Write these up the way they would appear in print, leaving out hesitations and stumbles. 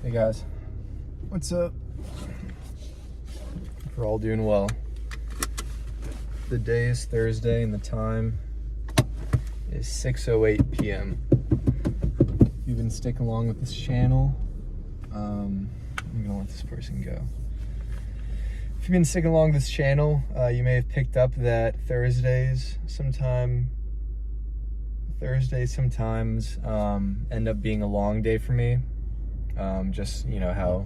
Hey guys, what's up? We're all doing well. The day is Thursday and the time is 6:08 p.m. You've been sticking along with this channel. I'm gonna let this person go. If you've been sticking along with this channel, you may have picked up that Thursdays sometimes end up being a long day for me. Just, how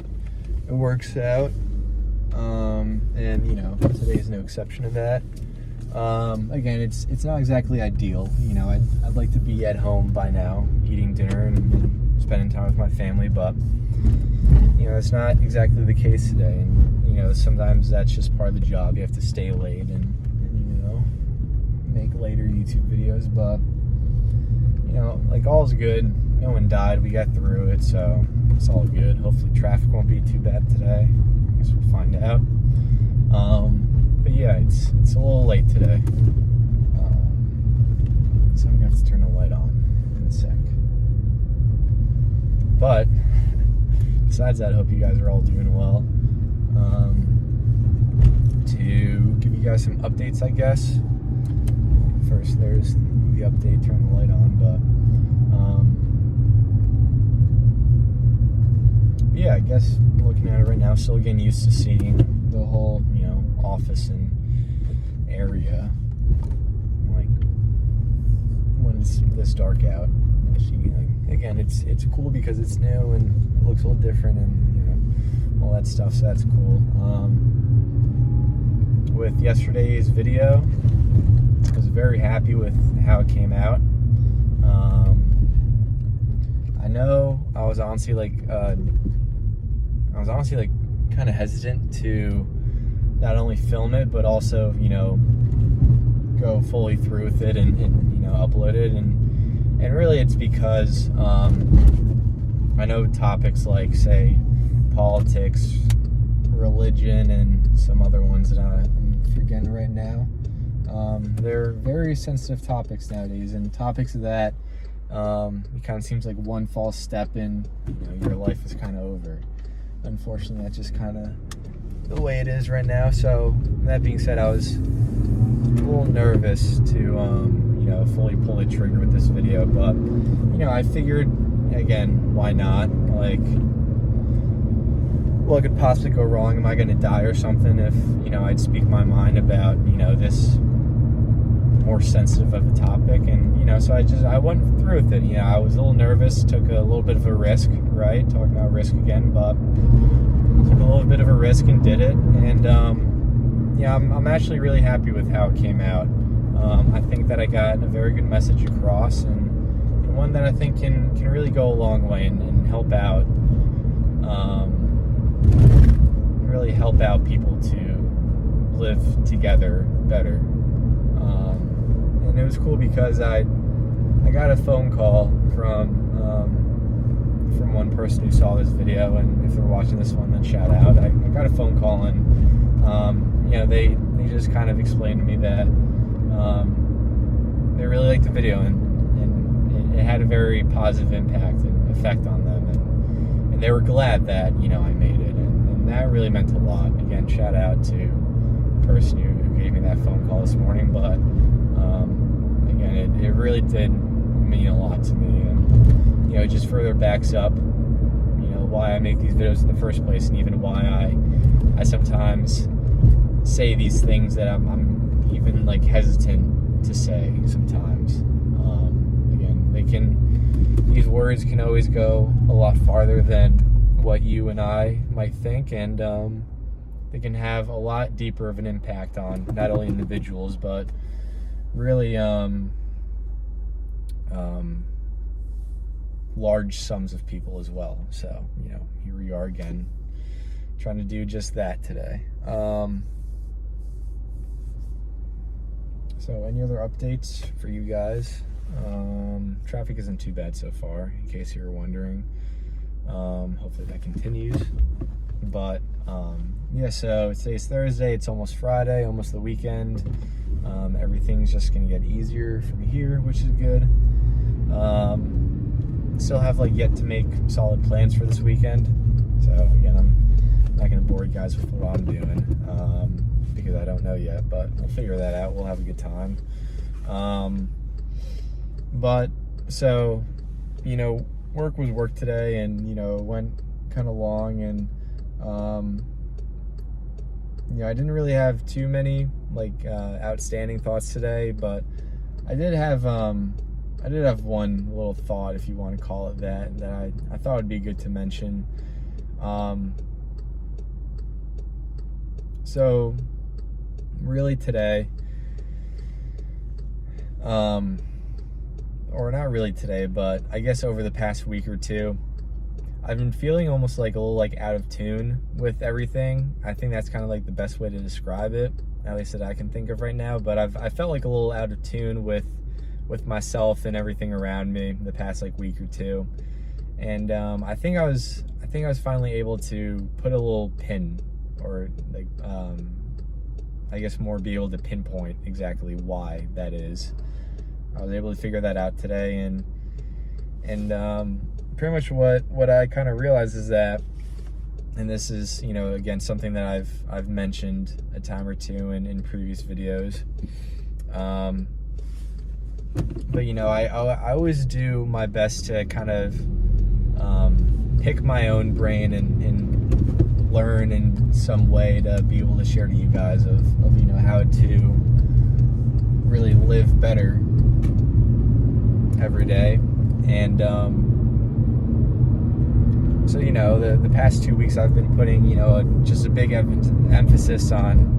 it works out. And, today's no exception to that. Again, it's not exactly ideal. I'd like to be at home by now, eating dinner and spending time with my family, but, it's not exactly the case today. And, sometimes that's just part of the job. You have to stay late and make later YouTube videos, but, all's good. No one died. We got through it, so it's all good. Hopefully traffic won't be too bad today. I guess we'll find out. But yeah, it's a little late today. So I'm gonna have to turn the light on in a sec. But besides that, I hope you guys are all doing well. To give you guys some updates, I guess. First, there's the update, turn the light on, but yeah, I guess looking at it right now, still getting used to seeing the whole, office and area, like, when it's this dark out. Again, it's cool because it's new and it looks a little different and, all that stuff, so that's cool. With yesterday's video, I was very happy with how it came out. I know I was honestly kind of hesitant to not only film it, but also, go fully through with it and upload it. And really it's because I know topics like, say, politics, religion, and some other ones that I'm forgetting right now. They're very sensitive topics nowadays, and topics that it kind of seems like one false step in, your life is kind of over. Unfortunately, that's just kind of the way it is right now. So that being said, I was a little nervous to fully pull the trigger with this video, but I figured, again, why not? What could possibly go wrong? Am I going to die or something if I'd speak my mind about this more sensitive of a topic? And so I went through with it. I was a little nervous, took a little bit of a risk, right? Talking about risk again, but took a little bit of a risk and did it. And I'm actually really happy with how it came out. I think that I got a very good message across, and one that I think can really go a long way and help out, really help out people to live together better. And it was cool because I got a phone call from one person who saw this video, and if they're watching this one, then shout out. I got a phone call, and they just kind of explained to me that they really liked the video, and it had a very positive impact and effect on them, and they were glad that I made it, and that really meant a lot. Again, shout out to the person who gave me that phone call this morning, but again, it really did mean a lot to me, and it just further backs up why I make these videos in the first place, and even why I sometimes say these things that I'm even hesitant to say sometimes. Again, these words can always go a lot farther than what you and I might think, and they can have a lot deeper of an impact on not only individuals, but really large sums of people as well. So, here we are again, trying to do just that today. So any other updates for you guys? Traffic isn't too bad so far, in case you were wondering. Hopefully that continues. But so today's Thursday, it's almost Friday, almost the weekend. Everything's just gonna get easier from here, which is good. Still have yet to make solid plans for this weekend. So again, I'm not going to bore you guys with what I'm doing because I don't know yet, but we'll figure that out. We'll have a good time. But so, work was work today, and it went kind of long, and I didn't really have too many outstanding thoughts today, but I did have one little thought, if you want to call it that I thought would be good to mention. So really today, or not really today, but I guess over the past week or two, I've been feeling almost like a little out of tune with everything. I think that's kind of the best way to describe it, at least that I can think of right now. But I felt like a little out of tune with myself and everything around me the past week or two. And I think I was finally able to put a little pin, or I guess more be able to pinpoint exactly why that is. I was able to figure that out today, and pretty much what I kind of realized is that, and this is again something that I've mentioned a time or two in previous videos, but I always do my best to kind of pick my own brain and learn in some way to be able to share to you guys of how to really live better every day. And so the past 2 weeks I've been putting just a big emphasis on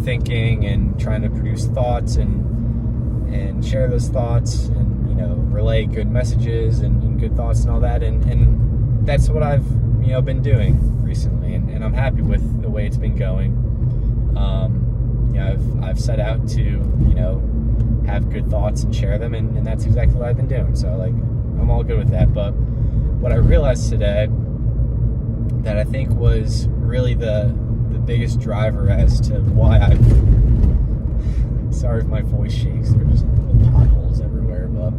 thinking and trying to produce thoughts and share those thoughts, and relay good messages and good thoughts and all that, and that's what I've been doing recently, and I'm happy with the way it's been going. I've set out to have good thoughts and share them, and that's exactly what I've been doing. So I'm all good with that. But what I realized today that I think was really the biggest driver as to why sorry if my voice shakes, there are just little potholes everywhere, but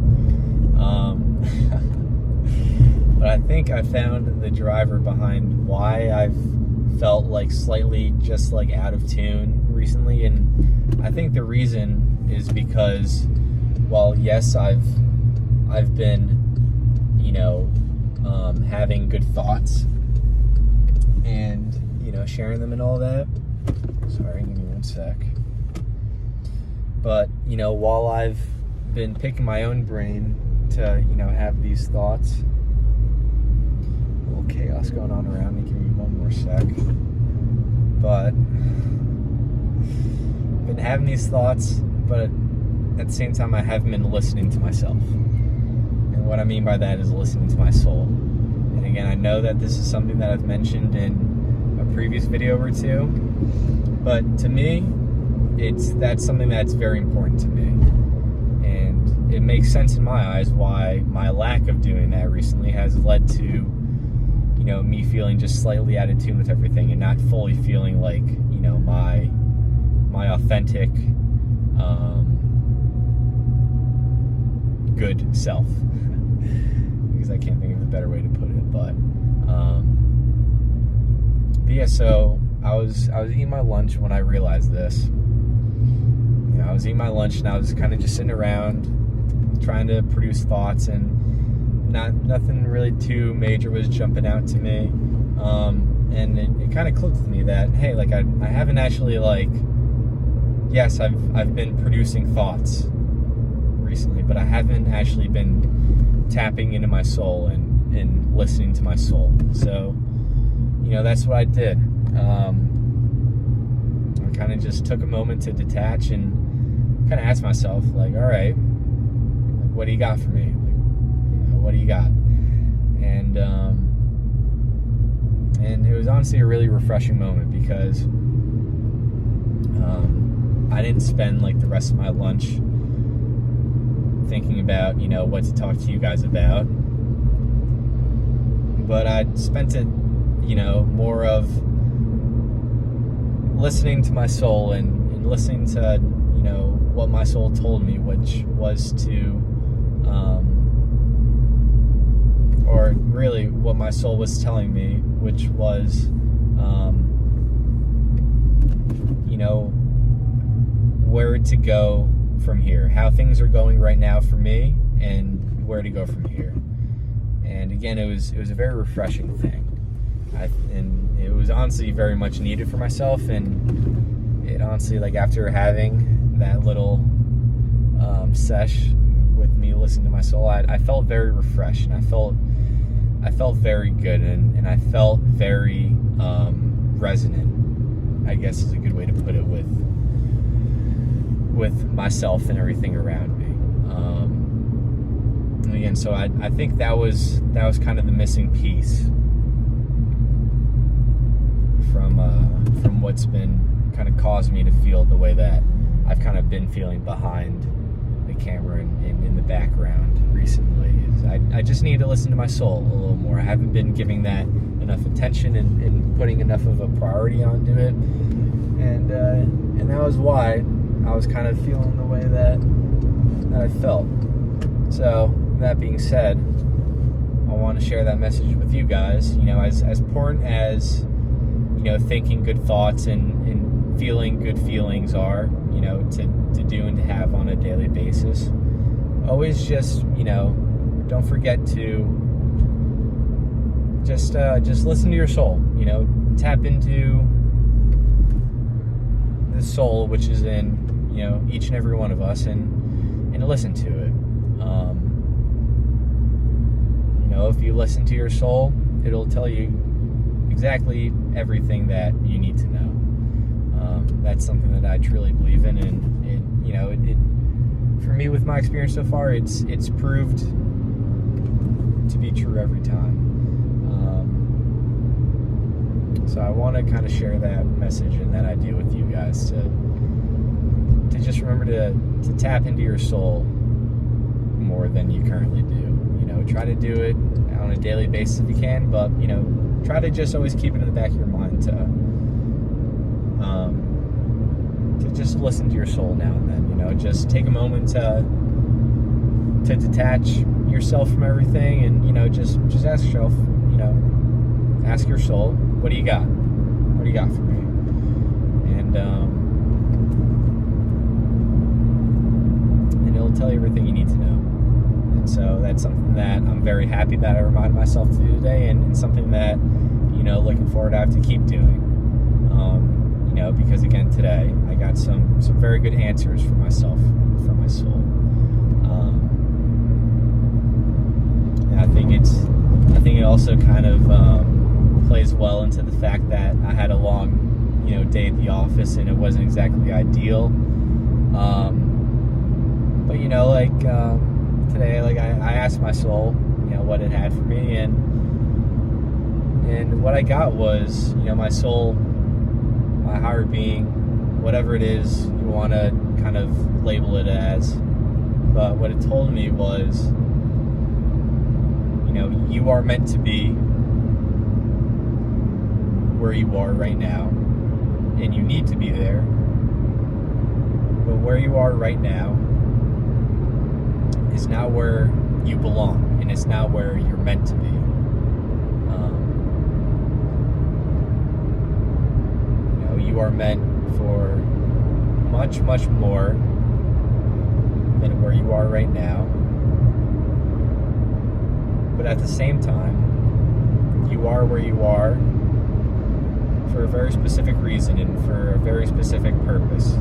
I think I found the driver behind why I've felt slightly just out of tune recently. And I think the reason is because, well, yes, I've been having good thoughts and sharing them and all that. Sorry, give me one sec. But while I've been picking my own brain to have these thoughts, a little chaos going on around me, give me one more sec. But I've been having these thoughts, but at the same time I haven't been listening to myself. And what I mean by that is listening to my soul. And again, I know that this is something that I've mentioned in a previous video or two, but to me, that's something that's very important to me. And it makes sense in my eyes why my lack of doing that recently has led to me feeling just slightly out of tune with everything, and not fully feeling my authentic good self. Because I can't think of a better way to put it. But yeah, so I was eating my lunch when I realized this. I was eating my lunch, and I was kind of just sitting around trying to produce thoughts, and nothing really too major was jumping out to me. And it kind of clicked with me that, hey, I haven't actually yes, I've been producing thoughts recently, but I haven't actually been tapping into my soul and listening to my soul. So, that's what I did. I kind of just took a moment to detach and kind of ask myself, all right, what do you got for me? What do you got? And it was honestly a really refreshing moment, because I didn't spend the rest of my lunch thinking about what to talk to you guys about, but I spent it more of listening to my soul and listening to what my soul told me, which was to or really what what my soul was telling me, which was, where to go from here, how things are going right now for me, and where to go from here. And again, it was a very refreshing thing. And it was honestly very much needed for myself. And it honestly, like, after having that little sesh with me listening to my soul, I felt very refreshed, and I felt very good, and I felt very resonant, I guess is a good way to put it, with myself and everything around me. And again, so I think that was kind of the missing piece from what's been kind of caused me to feel the way that I've kind of been feeling behind the camera and in the background recently. Is I just need to listen to my soul a little more. I haven't been giving that enough attention and putting enough of a priority onto it, and that was why I was kind of feeling the way that I felt. So that being said, I want to share that message with you guys. As important as thinking good thoughts and feeling good feelings are, to do and to have on a daily basis, always just don't forget to just listen to your soul. Tap into the soul which is in each and every one of us, and listen to it. If you listen to your soul, it'll tell you exactly everything that you need to know. That's something that I truly believe in, and it for me, with my experience so far, it's proved to be true every time. So I want to kind of share that message and that idea with you guys, to just remember to tap into your soul more than you currently do. Try to do it on a daily basis if you can, but try to just always keep it in the back of your mind to just listen to your soul now and then. Just take a moment to detach yourself from everything, and just ask yourself, ask your soul, what do you got? What do you got for me? And it'll tell you everything you need to know. And so that's something that I'm very happy that I reminded myself to do today, and something that looking forward to have to keep doing. Because again, today I got some very good answers for myself, from my soul. And I think it also kind of plays well into the fact that I had a long day at the office, and it wasn't exactly ideal. But today, I asked my soul, what it had for me, and what I got was, my soul, my higher being, whatever it is you want to kind of label it as, but what it told me was, you are meant to be where you are right now, and you need to be there, but where you are right now is not where you belong, and it's not where you're meant to be. You are meant for much, much more than where you are right now. But at the same time, you are where you are for a very specific reason and for a very specific purpose.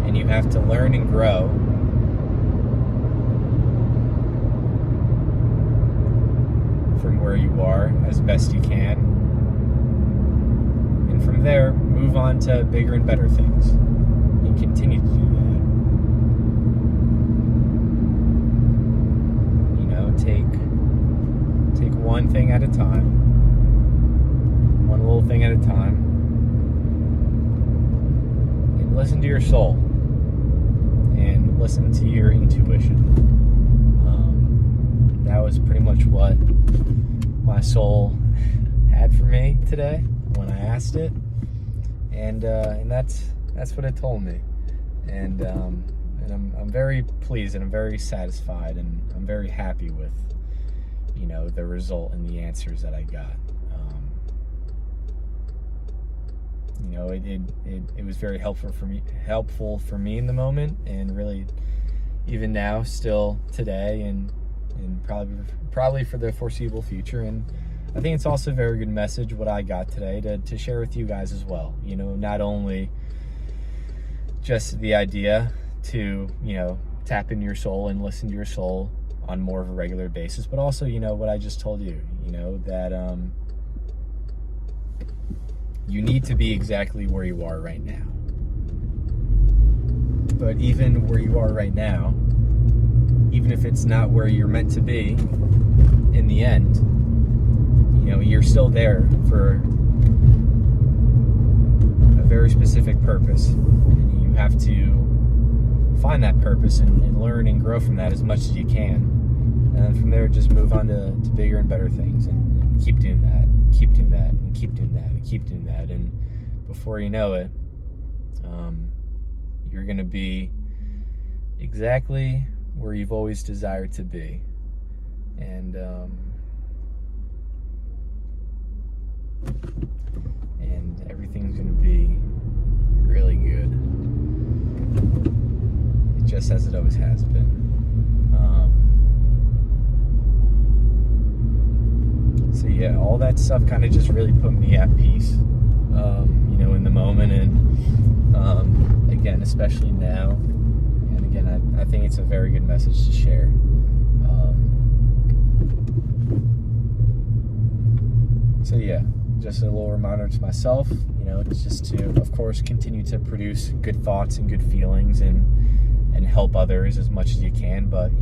And you have to learn and grow from where you are as best you can. From there, move on to bigger and better things, and continue to do that. Take one thing at a time, one little thing at a time, and listen to your soul, and listen to your intuition. That was pretty much what my soul had for me today when I asked it, and that's what it told me, and I'm very pleased, and I'm very satisfied, and I'm very happy with the result and the answers that I got. It was very helpful for me in the moment, and really even now, still today, and probably for the foreseeable future. And I think it's also a very good message what I got today to share with you guys as well. Not only just the idea to tap into your soul and listen to your soul on more of a regular basis, but also what I just told you, that you need to be exactly where you are right now. But even where you are right now, even if it's not where you're meant to be in the end, you're still there for a very specific purpose. And you have to find that purpose and learn and grow from that as much as you can. And from there, just move on to bigger and better things, and keep doing that, keep doing that, and keep doing that, and keep doing that. And before you know it, you're going to be exactly where you've always desired to be. And everything's going to be really good, just as it always has been. So yeah, all that stuff kind of just really put me at peace, in the moment, and again, especially now. And again, I think it's a very good message to share. So yeah, just a little reminder to myself, it's just to, of course, continue to produce good thoughts and good feelings, and help others as much as you can. But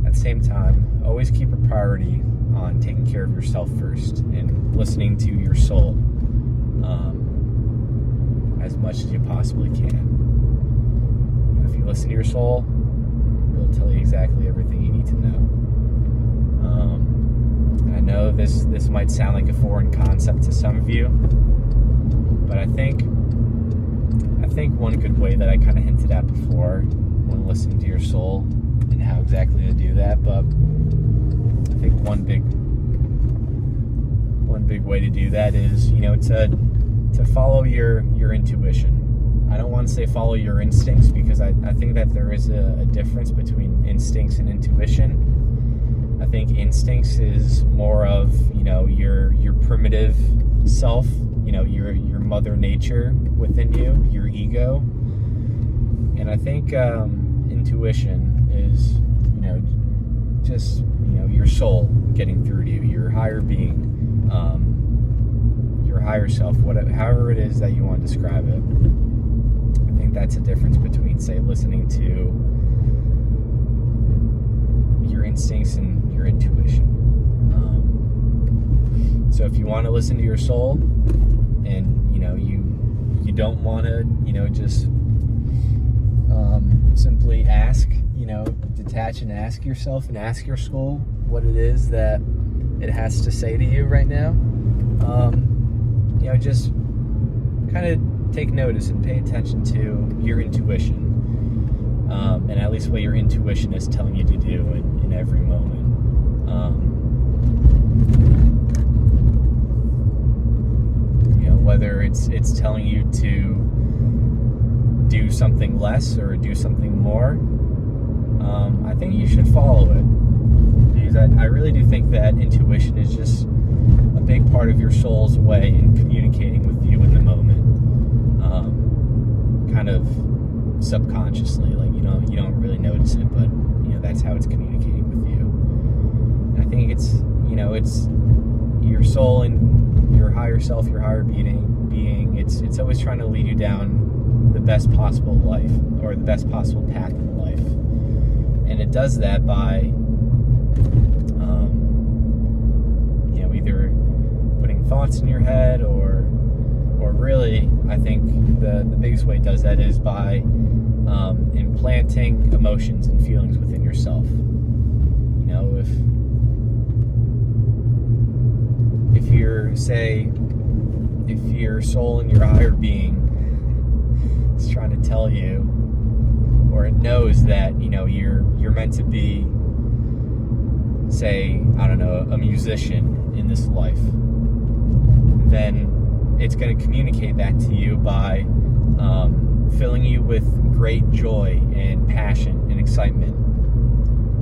at the same time, always keep a priority on taking care of yourself first and listening to your soul as much as you possibly can. If you listen to your soul, it'll tell you exactly everything you need to know. And I know this might sound like a foreign concept to some of you, but I think one good way that I kind of hinted at before when listening to your soul and how exactly to do that, but I think one big way to do that is, to follow your intuition. I don't want to say follow your instincts, because I think that there is a difference between instincts and intuition. I think instincts is more of, your primitive self, your mother nature within you, your ego. And I think intuition is, just, your soul getting through to you, your higher being, your higher self, however it is that you want to describe it. I think that's a difference between, say, listening to your instincts and your intuition. So if you want to listen to your soul, and you don't want to just simply ask, detach and ask yourself and ask your soul what it is that it has to say to you right now, just kind of take notice and pay attention to your intuition, and at least what your intuition is telling you to do in every moment. Whether it's telling you to do something less or do something more, I think you should follow it, because I really do think that intuition is just a big part of your soul's way in communicating with you in the moment, kind of subconsciously, like you don't really notice it, but that's how it's communicating with you. And I think it's your soul and your higher self, your higher being. It's always trying to lead you down the best possible life, or the best possible path in life, and it does that by either putting thoughts in your head, or really, I think the biggest way it does that is by implanting emotions and feelings within yourself. If your soul and your higher being is trying to tell you, or it knows that you're meant to be say, I don't know, a musician in this life, then it's going to communicate that to you by filling you with great joy and passion and excitement.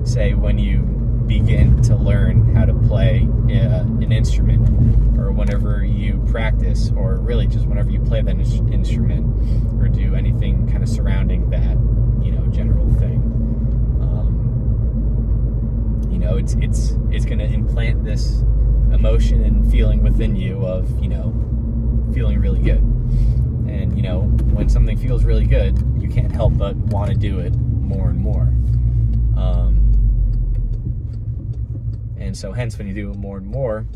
Say when you begin to learn how to play an instrument, or whenever you practice, or really just whenever you play that instrument, or do anything kind of surrounding that, general thing. It's going to implant this emotion and feeling within you of, feeling really good. And, when something feels really good, you can't help but want to do it more and more. And so hence, when you do it more and more,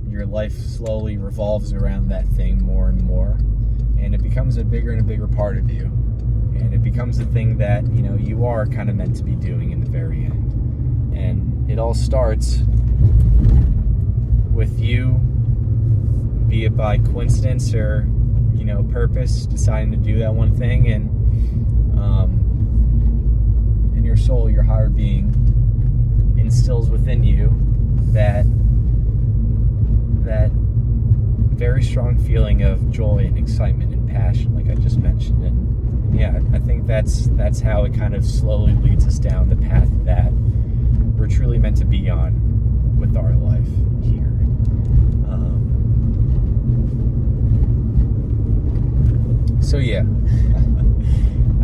your life slowly revolves around that thing more and more, and it becomes a bigger and a bigger part of you. And it becomes the thing that, you are kind of meant to be doing in the very end. And it all starts with you, be it by coincidence or, purpose, deciding to do that one thing, and in your soul, your higher being instills within you that very strong feeling of joy and excitement and passion, like I just mentioned. And yeah, I think that's how it kind of slowly leads us down the path that we're truly meant to be on with our life here. So yeah, I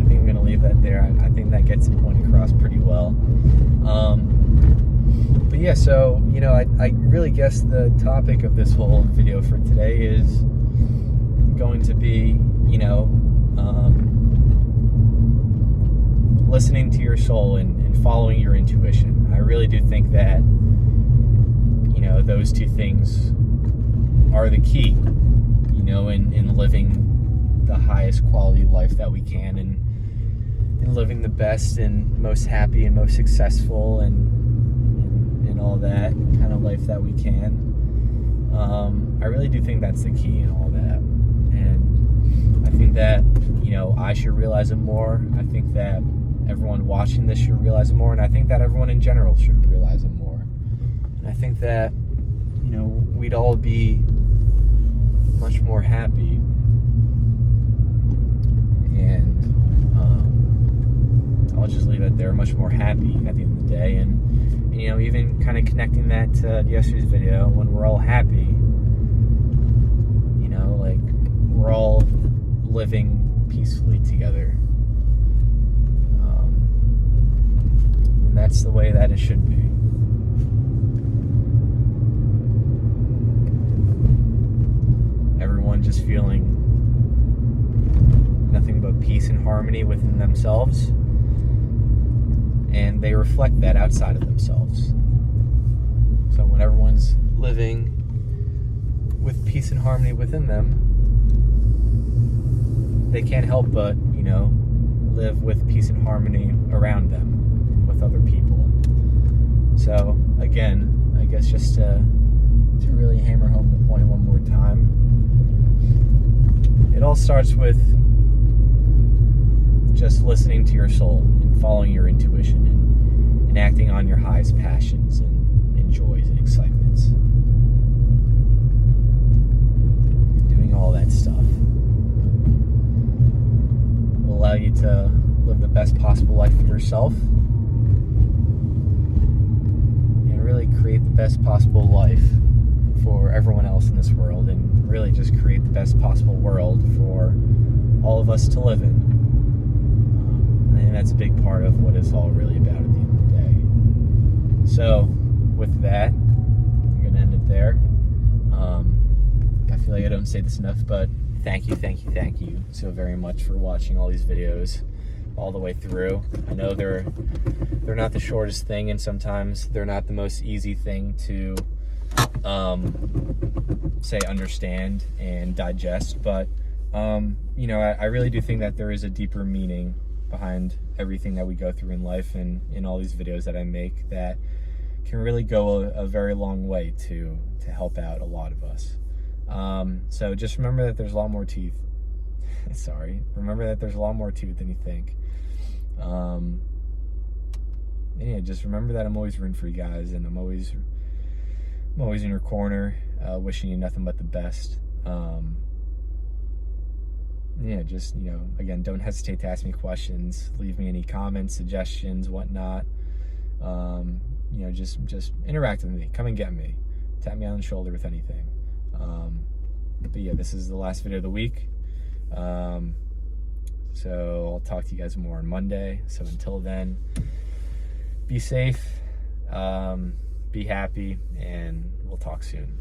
think I'm going to leave that there. I think that gets the point across pretty well. But yeah, so, I really guess the topic of this whole video for today is going to be, listening to your soul and following your intuition. I really do think that, those two things are the key, in living the highest quality life that we can, and living the best and most happy and most successful and all that kind of life that we can. I really do think that's the key in all that. And I think that, I should realize it more. I think that everyone watching this should realize it more. And I think that everyone in general should realize it more. And I think that, we'd all be much more happy. And I'll just leave it there, much more happy at the end of the day. And even kind of connecting that to yesterday's video, when we're all happy, like we're all living peacefully together. And that's the way that it should be. Everyone just feeling nothing but peace and harmony within themselves, and they reflect that outside of themselves. So when everyone's living with peace and harmony within them, they can't help but, live with peace and harmony around them, with other people. So again, I guess just to really hammer home the point one more time, it all starts with just listening to your soul and following your intuition and acting on your highest passions and joys and excitements. And doing all that stuff will allow you to live the best possible life for yourself and really create the best possible life for everyone else in this world, and really just create the best possible world for all of us to live in. And that's a big part of what it's all really about at the end of the day. So, with that, I'm going to end it there. I feel like I don't say this enough, but thank you so very much for watching all these videos all the way through. I know they're not the shortest thing, and sometimes they're not the most easy thing to say understand and digest, but I really do think that there is a deeper meaning behind everything that we go through in life, and in all these videos that I make, that can really go a very long way to help out a lot of us. So just remember that there's a lot more teeth. Remember that there's a lot more to it than you think. yeah, just remember that I'm always rooting for you guys, and I'm always in your corner, wishing you nothing but the best. Yeah, just, again, don't hesitate to ask me questions. Leave me any comments, suggestions, whatnot. Just interact with me. Come and get me. Tap me on the shoulder with anything. But yeah, this is the last video of the week. So I'll talk to you guys more on Monday. So until then, be safe, be happy, and we'll talk soon.